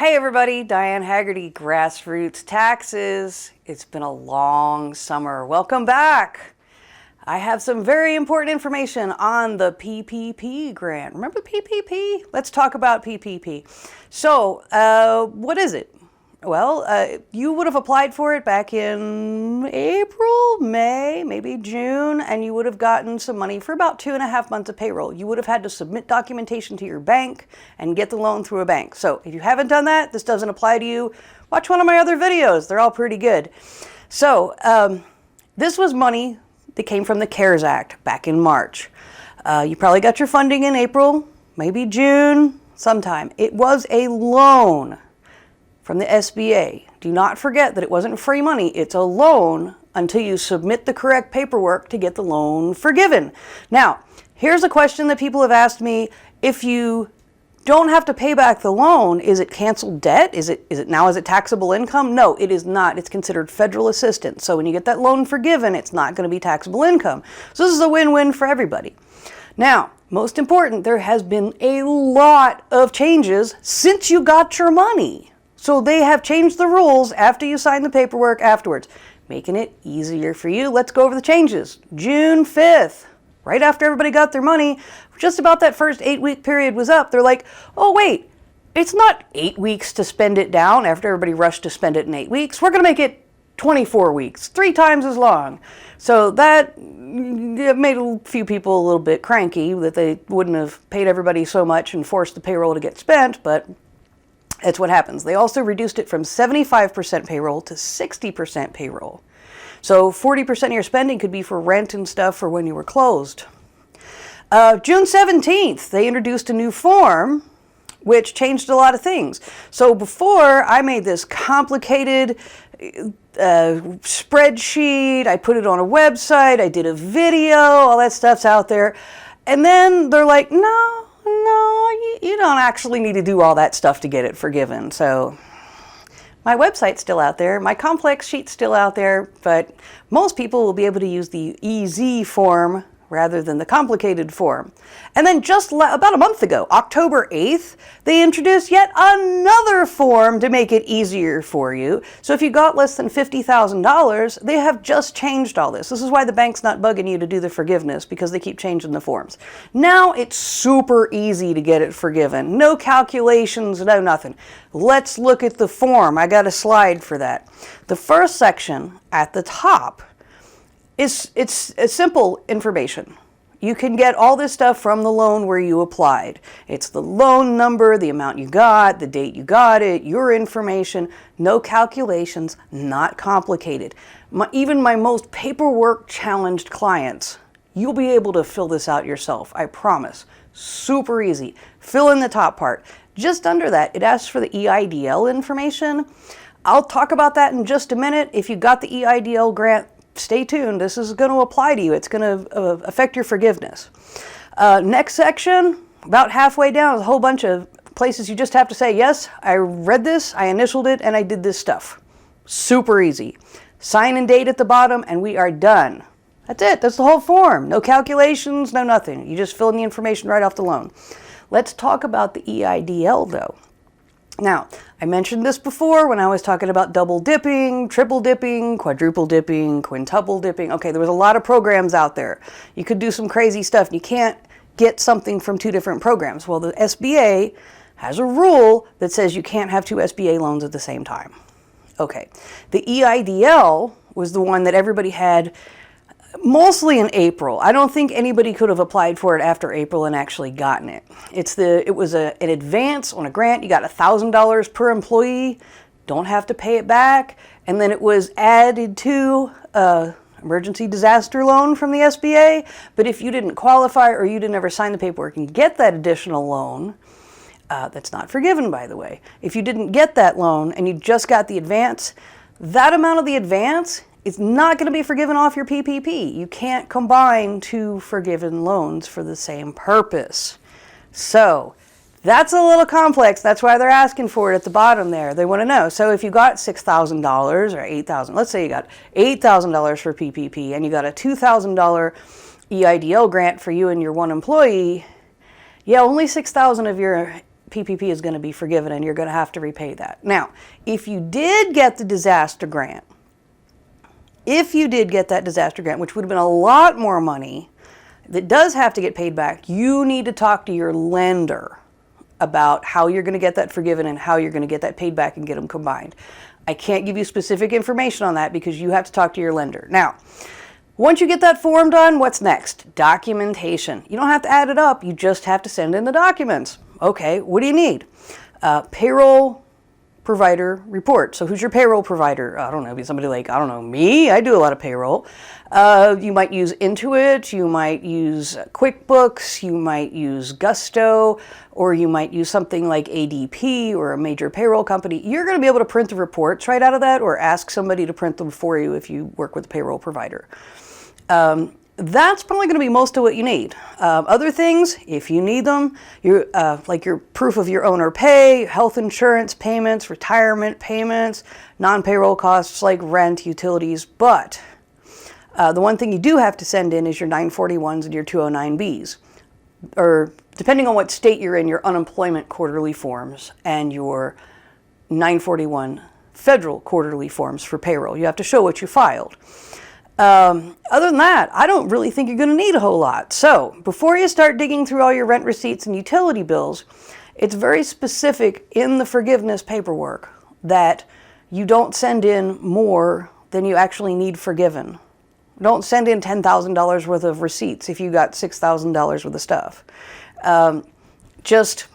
Hey everybody, Diane Haggerty, Grassroots Taxes. It's been a long summer. Welcome back. I have some very important information on the PPP grant. Remember PPP? Let's talk about PPP. So, what is it? Well, you would have applied for it back in April, May, maybe June, and you would have gotten some money for about 2.5 months of payroll. You would have had to submit documentation to your bank and get the loan through a bank. So if you haven't done that, this doesn't apply to you. Watch one of my other videos. They're all pretty good. So this was money that came from the CARES Act back in March. You probably got your funding in April, maybe June, sometime. It was a loan from the SBA. Do not forget that it wasn't free money. It's a loan until you submit the correct paperwork to get the loan forgiven. Now, here's a question that people have asked me. If you don't have to pay back the loan, is it canceled debt? Is it taxable income? No, it is not. It's considered federal assistance. So when you get that loan forgiven, it's not going to be taxable income. So this is a win-win for everybody. Now, most important, there has been a lot of changes since you got your money. So they have changed the rules after you sign the paperwork afterwards, making it easier for you. Let's go over the changes. June 5th, right after everybody got their money, just about that first 8-week period was up. They're like, oh wait, it's not 8 weeks to spend it down after everybody rushed to spend it in 8 weeks. We're gonna make it 24 weeks, 3 times as long. So that made a few people a little bit cranky that they wouldn't have paid everybody so much and forced the payroll to get spent, but that's what happens. They also reduced it from 75% payroll to 60% payroll. So 40% of your spending could be for rent and stuff for when you were closed. June 17th, they introduced a new form which changed a lot of things. So before, I made this complicated spreadsheet, I put it on a website, I did a video, all that stuff's out there. And then they're like, no, you don't actually need to do all that stuff to get it forgiven. So my website's still out there, my complex sheet's still out there, but most people will be able to use the EZ form rather than the complicated form. And then just about a month ago, October 8th, they introduced yet another form to make it easier for you. So if you got less than $50,000, they have just changed all this. This is why the bank's not bugging you to do the forgiveness, because they keep changing the forms. Now it's super easy to get it forgiven. No calculations, no nothing. Let's look at the form. I got a slide for that. The first section at the top, it's a simple information. You can get all this stuff from the loan where you applied. It's the loan number, the amount you got, the date you got it, your information, no calculations, not complicated. Even my most paperwork challenged clients, you'll be able to fill this out yourself, I promise. Super easy. Fill in the top part. Just under that, it asks for the EIDL information. I'll talk about that in just a minute. If you got the EIDL grant, stay tuned. This is going to apply to you. It's going to affect your forgiveness. Next section, about halfway down, is a whole bunch of places you just have to say, yes, I read this, I initialed it, and I did this stuff. Super easy. Sign and date at the bottom, and we are done. That's it. That's the whole form. No calculations, no nothing. You just fill in the information right off the loan. Let's talk about the EIDL, though. Now, I mentioned this before when I was talking about double dipping, triple dipping, quadruple dipping, quintuple dipping. Okay, there was a lot of programs out there. You could do some crazy stuff. And you can't get something from 2 different programs. Well, the SBA has a rule that says you can't have 2 SBA loans at the same time. Okay, the EIDL was the one that everybody had mostly in April. I don't think anybody could have applied for it after April and actually gotten it. It was an advance on a grant. You got $1,000 per employee. Don't have to pay it back. And then it was added to emergency disaster loan from the SBA. But if you didn't qualify or you didn't ever sign the paperwork and get that additional loan, that's not forgiven, by the way. If you didn't get that loan and you just got the advance, that amount of the advance, it's not going to be forgiven off your PPP. You can't combine 2 forgiven loans for the same purpose. So that's a little complex. That's why they're asking for it at the bottom there. They want to know. So if you got $6,000 or $8,000, let's say you got $8,000 for PPP and you got a $2,000 EIDL grant for you and your one employee, yeah, only $6,000 of your PPP is going to be forgiven and you're going to have to repay that. Now, if you did get the disaster grant, which would have been a lot more money, that does have to get paid back, you need to talk to your lender about how you're going to get that forgiven and how you're going to get that paid back and get them combined. I can't give you specific information on that because you have to talk to your lender. Now, once you get that form done, what's next? Documentation. You don't have to add it up. You just have to send in the documents. Okay, what do you need? Payroll provider report. So who's your payroll provider? I don't know, be somebody like, I don't know, me. I do a lot of payroll. You might use Intuit, you might use QuickBooks, you might use Gusto, or you might use something like ADP or a major payroll company. You're going to be able to print the reports right out of that or ask somebody to print them for you if you work with a payroll provider. That's probably going to be most of what you need. Other things, if you need them, like your proof of your owner pay, health insurance payments, retirement payments, non-payroll costs like rent, utilities. But the one thing you do have to send in is your 941s and your 209Bs. Or depending on what state you're in, your unemployment quarterly forms and your 941 federal quarterly forms for payroll. You have to show what you filed. Other than that, I don't really think you're going to need a whole lot. So before you start digging through all your rent receipts and utility bills, it's very specific in the forgiveness paperwork that you don't send in more than you actually need forgiven. Don't send in $10,000 worth of receipts if you got $6,000 worth of stuff. Just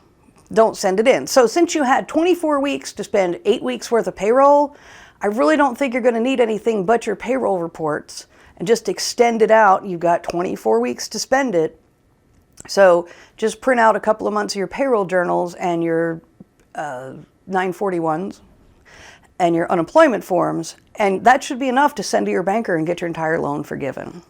don't send it in. So since you had 24 weeks to spend 8 weeks worth of payroll, I really don't think you're going to need anything but your payroll reports and just extend it out. You've got 24 weeks to spend it. So just print out a couple of months of your payroll journals and your 941s and your unemployment forms, and that should be enough to send to your banker and get your entire loan forgiven.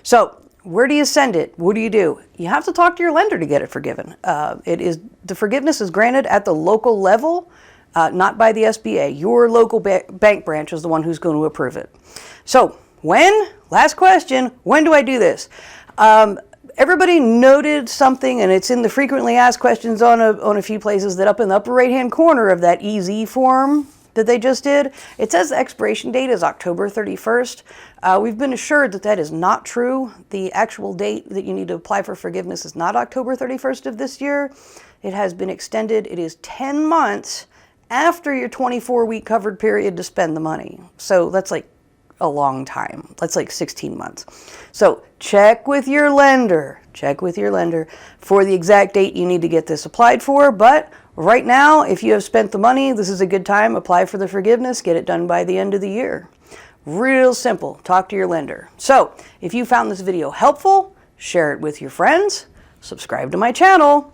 So where do you send it? What do? You have to talk to your lender to get it forgiven. The forgiveness is granted at the local level, not by the SBA. Your local bank branch is the one who's going to approve it. So last question, when do I do this? Everybody noted something, and it's in the frequently asked questions on a few places, that up in the upper right-hand corner of that EZ form that they just did, it says the expiration date is October 31st. We've been assured that that is not true. The actual date that you need to apply for forgiveness is not October 31st of this year. It has been extended. It is 10 months after your 24-week covered period to spend the money. So that's like a long time. That's like 16 months. So check with your lender. Check with your lender for the exact date you need to get this applied for. But right now, if you have spent the money, this is a good time. Apply for the forgiveness. Get it done by the end of the year. Real simple. Talk to your lender. So if you found this video helpful, share it with your friends. Subscribe to my channel.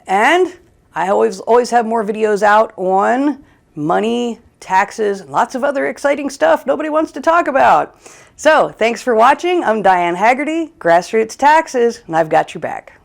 And I always have more videos out on money, taxes, and lots of other exciting stuff nobody wants to talk about. So thanks for watching. I'm Diane Haggerty, Grassroots Taxes, and I've got your back.